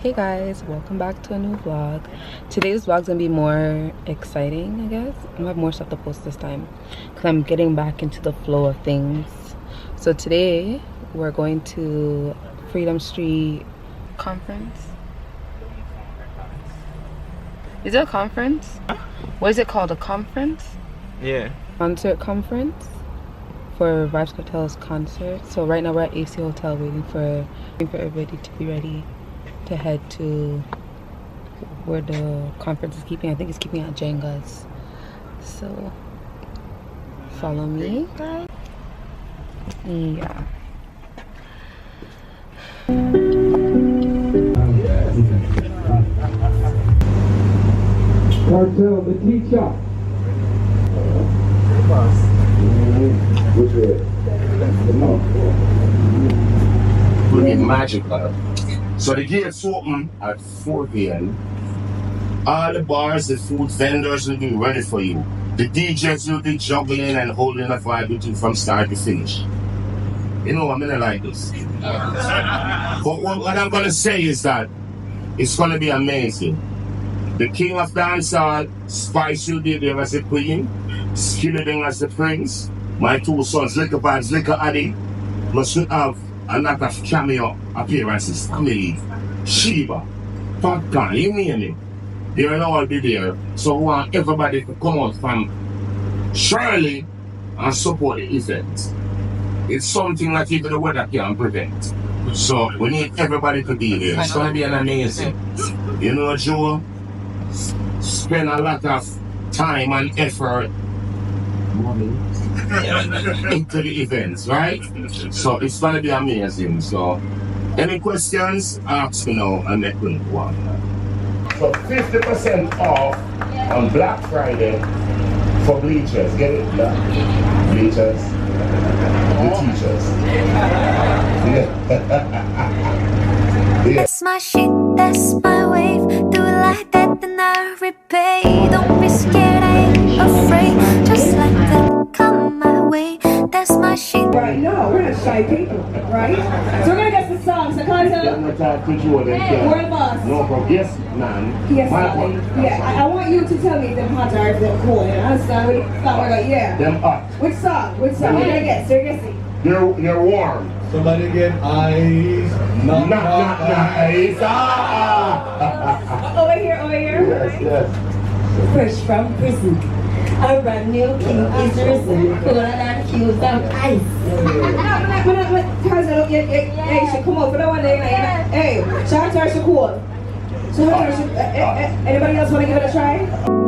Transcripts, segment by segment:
Hey guys, welcome back to a new vlog. Today's vlog's gonna be more exciting, I guess. I'm gonna have more stuff to post this time because I'm getting back into the flow of things. So today we're going to Freedom Street conference. Is it a conference? What is it called? A conference? Yeah. Concert conference for Vybz Kartel's concert. So right now we're at AC Hotel waiting for everybody to be ready to head to where the conference is keeping. I think it's keeping at Jenga's. So follow me, guys. Yeah. Kartel, the teacher. Which way? Will be magical. So the gates open at 4 p.m. All the bars, the food vendors will be ready for you. The DJs will be juggling and holding a vibe with you from start to finish. You know, I'm gonna like this. But what I'm gonna say is that it's gonna be amazing. The king of dancehall, Spice will be there as the queen, Skilleding as the prince. My two sons, Liquor Vybz, Liquor Addy, must have a lot of cameo appearances. Family, Sheba, Popcorn, you name it. They will all be there. So I want everybody to come out from Shirley and support the event. It's something that even the weather can't prevent. So we need everybody to be there. It's going to be an amazing. You know, Joe, spend a lot of time and effort into the events, right? So it's going to be amazing. So any questions, ask me now and let me go on. So 50% off on Black Friday for bleachers. Get it? Yeah. Bleachers. The teachers. Yeah. That's my shit, that's my wave. Do it like that, then I repay. Don't be scared, I ain't afraid. Just like that, come my way. That's my shit. Right, no, we're not shy people, right? So we're gonna get the song. So Kartel, we're the boss. No problem. Yes, ma'am. Yes, darling. Yeah, I want you to tell me if them hot or if them cold. You understand? We're like, yeah. Them hot. Which song? What are you gonna guess? So you're guessing. You're warm. Somebody get eyes. Not nice. Over here. Yes. Fresh from prison, a brand new king is risen, cooler than cubes of ice. Kartel, hey, she come over. Hey, shout out to cool. Anybody else want to give it a try?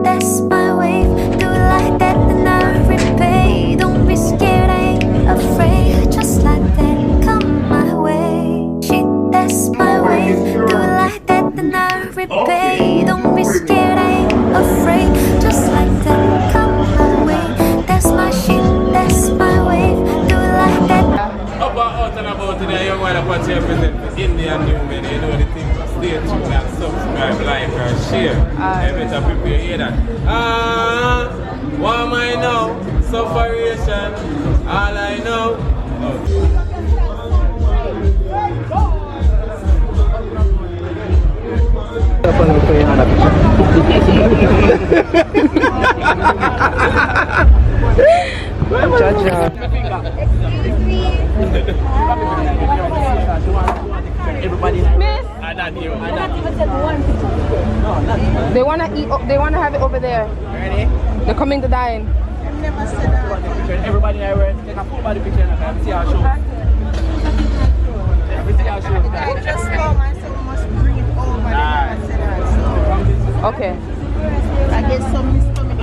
That's my wave. Do it like that, then I repay. Don't be scared, I ain't afraid. Just like that, come my way. Shit, that's my wave. Do it like that, then I repay. Don't be scared, I ain't afraid. Just like that, come my way. That's my shit, that's my wave. Do it like that. Out and about today, young man, what you represent for India and Newman. You know the thing. Stay tuned and subscribe, like, and share. I better prepare hear that. What am I now? Sufferation. All I know. Everybody. Miss. They wanna eat. They wanna have it over there. Ready? They're coming to dine. Everybody there, take a full body picture and see our show. See our show. Just go, my son must bring it over there. Okay. I get some miscoming.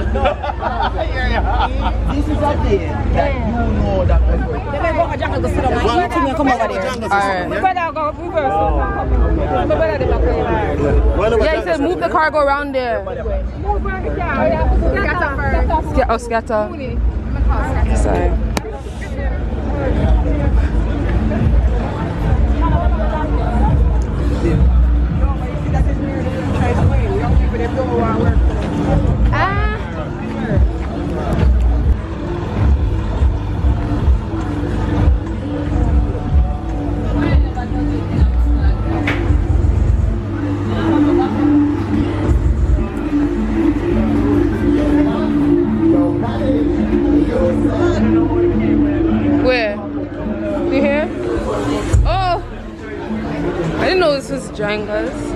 This is a day that you know that we're going. Then I go to jungle to sit down and eat and come over there. Alright. My brother go reverse. My brother did not come. Yeah, he said move the car, go around there. Move the car. Scatter. Sorry. know this is Django's.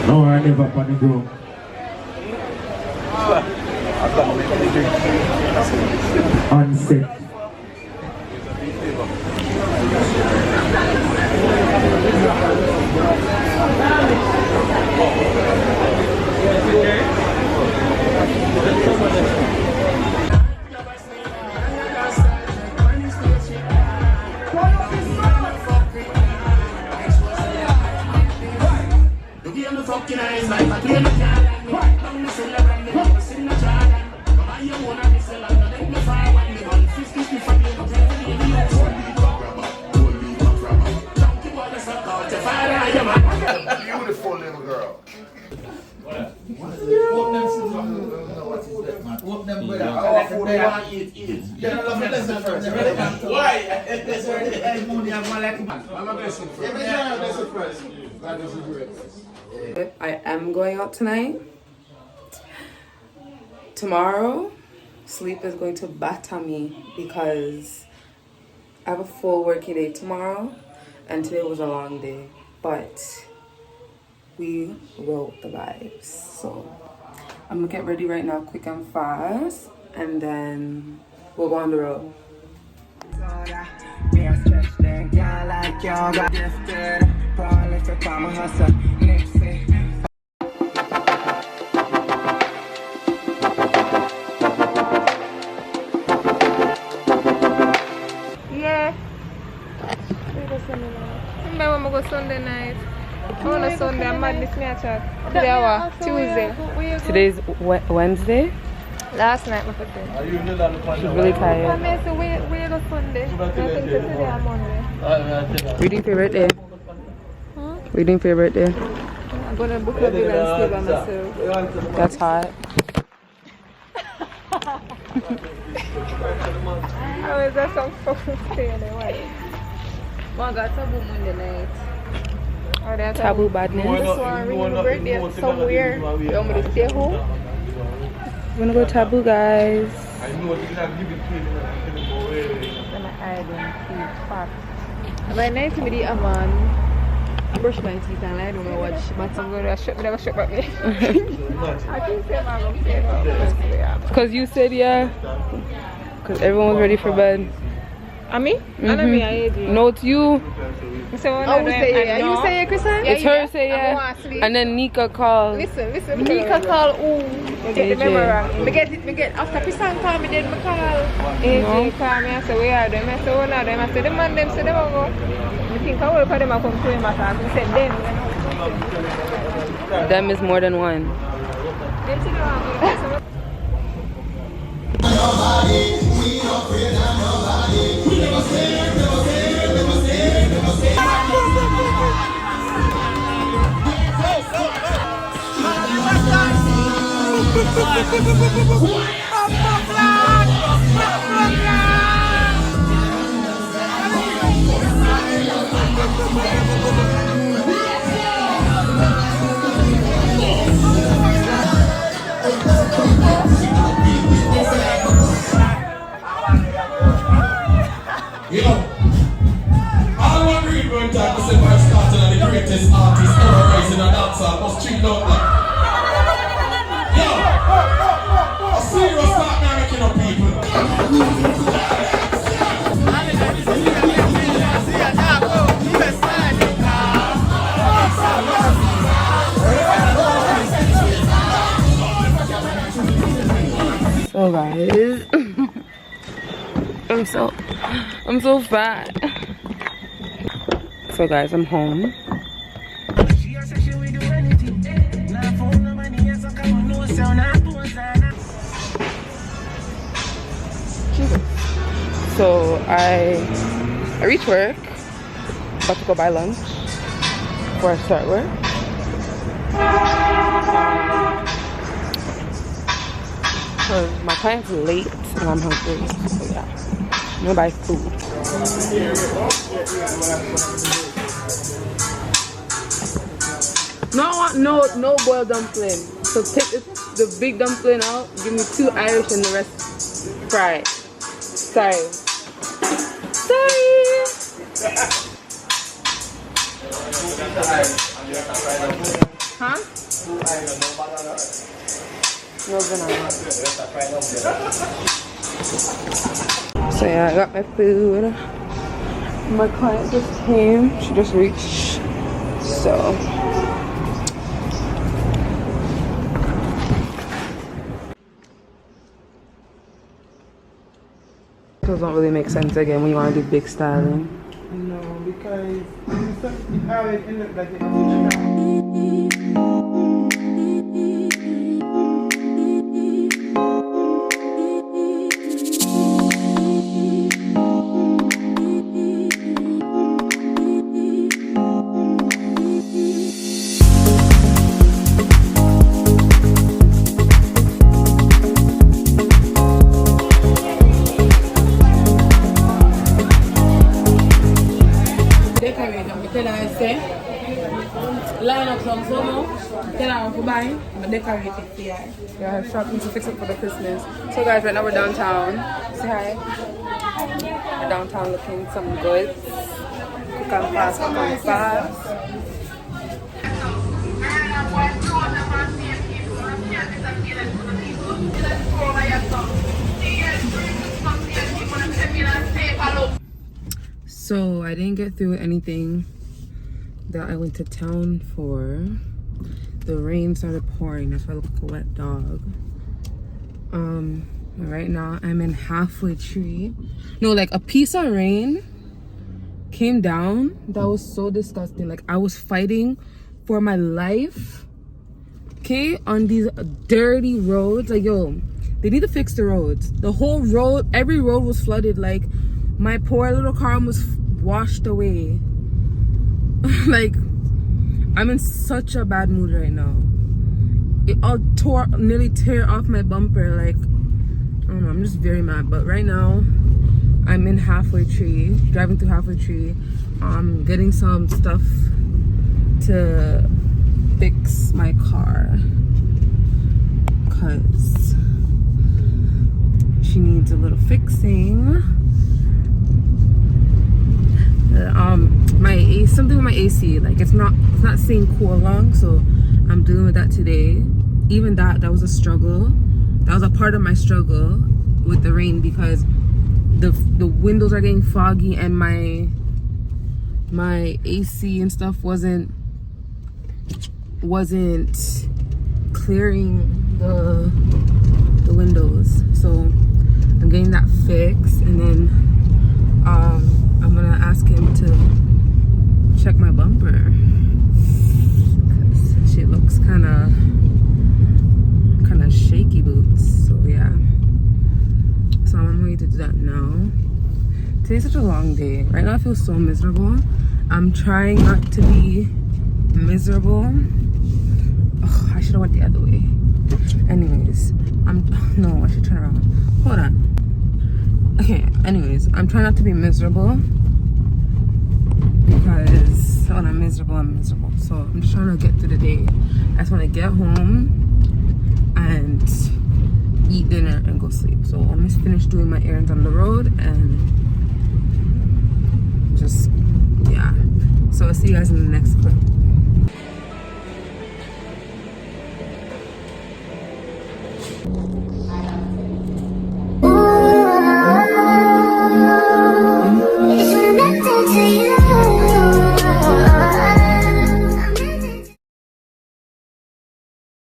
No, I never up on the ground. Unset. Beautiful little girl. I am going out tonight. Tomorrow, sleep is going to batter me because I have a full working day tomorrow, and today was a long day. But we wrote the vibes, so I'm gonna get ready right now, quick and fast, and then we'll go on the road. Yeah. Remember when we go Sunday night? Oh, no, Sunday, I'm mad this night, chat. Today, what? Tuesday. Today's Wednesday. Last night, my birthday. She's really tired. I mean, so we go Sunday. I think today I'm Monday. Reading for your birthday. Huh? Reading for your birthday. I'm gonna book a bill and stay by myself. That's hot. I was at some fucking stay anyway. Mom got taboo Monday night. Oh, that's Taboo badness. This one ringing my birthday somewhere. You want me to stay home? We're gonna go taboo, guys. I'm gonna hide and keep fat. By night, I'm a man. Brush my teeth and I don't know what but I'm going to shut me, never shut back me. I think say I'm going to say no. Because you said yeah. Because everyone was ready for bed. And me? I know me, I hate you. No, it's you. So oh, say yeah. You say yeah, Kristen? It's her say yeah. And then Nika called. Listen. Nika called ooh. I get the memory wrong. I get after Kristen called me, then I call AJ call me. I say where are them? I say one of them. I say the man them, so they will go. I think I will put them up come to him and say them. Them is more than one. Them see the one. You know, all one read one time to say by starting and the greatest artist ever rising a dancer must treat out like. Yo, a serious start now making up people. So guys, I'm so fat. So guys, I'm home. So I reach work about to go buy lunch before I start work. Because my client's late and I'm hungry. So yeah, I'm gonna buy food. No, I want no boiled dumpling. So take the big dumpling out, give me 2 Irish and the rest fried. Sorry. Huh? No banana. So yeah, I got my food. My client just came. She just reached. So those don't really make sense again when you want to do big styling. No, because it always ends up like it. Line up some summer, tell her to buy, but decorate it for you. Yeah, shopping to fix it for the Christmas. So guys, right now we're downtown. Say hi. We're downtown looking some goods. Cook and fast, cook and fast. So I didn't get through anything that I went to town for. The rain started pouring. That's why I look like a wet dog. Right now I'm in halfway tree. No, like a piece of rain came down. That was so disgusting. Like I was fighting for my life. Okay, on these dirty roads. Like yo, they need to fix the roads. The whole road, every road was flooded. Like my poor little car almost washed away. Like I'm in such a bad mood right now. It all nearly tear off my bumper. Like I don't know, I'm just very mad. But right now I'm in halfway tree, driving through halfway tree, getting some stuff to fix my car because she needs a little fixing. Something with my AC, like it's not staying cool long, so I'm dealing with that today. Even that was a struggle. That was a part of my struggle with the rain because the windows are getting foggy and my AC and stuff wasn't clearing the windows. So I'm getting that fixed, and then I'm gonna ask him to check my bumper because she looks kind of shaky boots. So yeah, so I'm on my way to do that now. Today's such a long day. Right now I feel so miserable. I'm trying not to be miserable. Ugh, I should have went the other way. Anyways, no, I should turn around. Hold on. Okay, anyways, I'm trying not to be miserable because when I'm miserable. So I'm just trying to get through the day. I just want to get home and eat dinner and go sleep. So I'm just finished doing my errands on the road and just, yeah. So I'll see you guys in the next clip.